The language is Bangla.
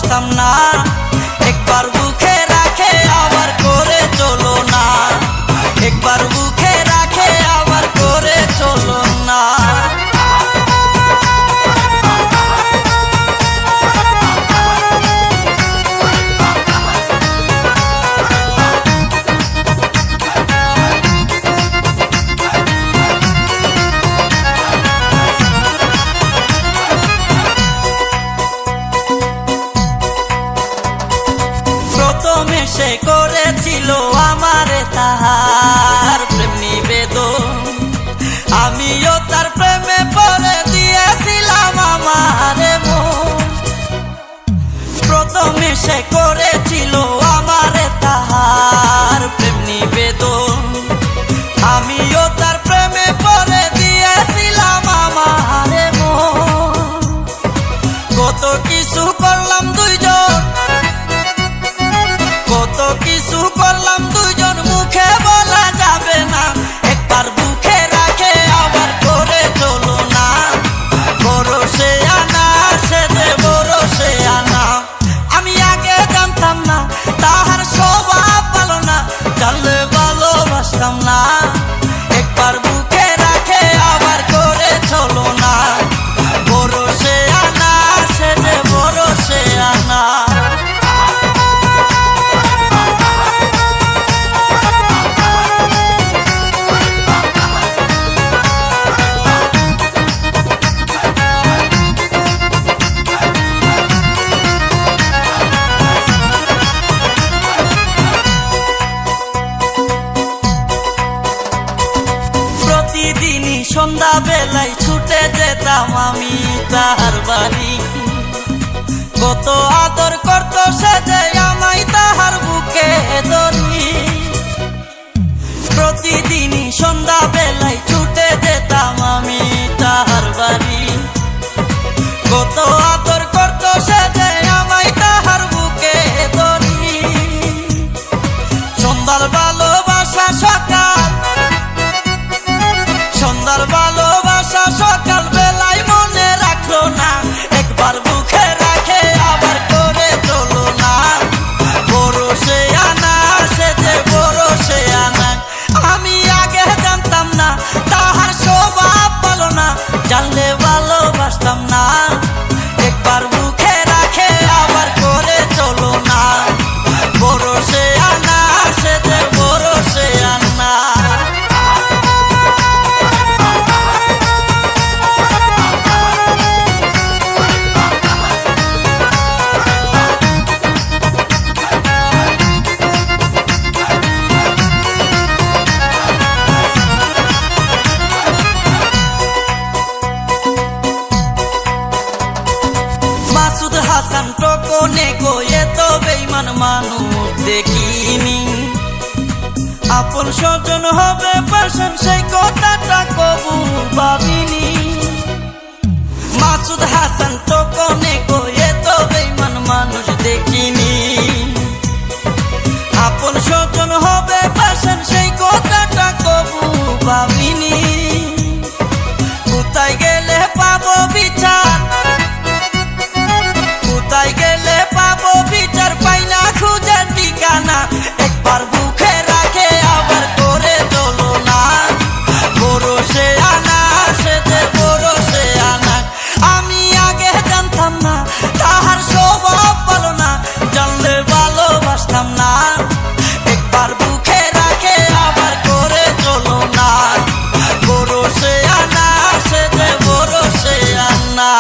ভালোবাসতাম না। একবার বুকে রাখে আবার করে চলো না, একবার বুকে রাখে আবার করে চলো না। প্রথমে সে করেছিল আমারে তাহার প্রেম নিবেদন, আমিও তার প্রেমে পড়ে দিয়েছিলাম আমারে মন। প্রথমে সে করেছিল আমারে তাহার প্রেম নিবেদন, আমিও তার প্রেমে পড়ে দিয়েছিলাম আমারে মন। কত কিছু করলাম দুইজন, কত কিছু করলাম দুজন, মুখে বলা যাবে না। একবার বুকে রাখে আবার করে চলো না, ভরসে আনা সে যে ভরসে আনা। আমি আগে জানতাম না তাহার স্বভাব ভালো না, জানলে ভালোবাসতাম না। একবার বুকে রাখে আবার করে চলো না, ভরসে আনা সে যে ভরসে আনা। প্রতিদিনই সন্ধ্যা বেলায় ছুটে যেতাম আমি তাহার বাড়ি, কত আদর করতো সে যে আমায় তাহার বুকে ধরি। প্রতিদিনই সন্ধ্যা বেলায় ছুটে যেতাম আমি তাহার বাড়ি, কত আদর করতো সে যে আমায় তাহার বুকে ধরি। সন্ধ্যার ভালোবাসা সকাল, সন্ধ্যার ভালোবাসা সকাল বেলায় মনে রাখলো না। একবার বুকে রাখে আবার করে চলো না, ভরসে আনা সে যে ভরসে আনা। আমি আগে জানতাম না তাহার স্বভাব ভালো না, জানলে ভালোবাসতাম না। একবার বুকে রাখে আবার করে চলো না, ভরসে আনা সে যে ভরসে আনা। মাসুদ হাসান টকনে গয়ে তো বেঈমান মানুষ দেখিনি, আপন স্বজন হবে পাশান সেই কথাটা কবু ভাবিনি। মাসুদ হাসান টকনে গয়ে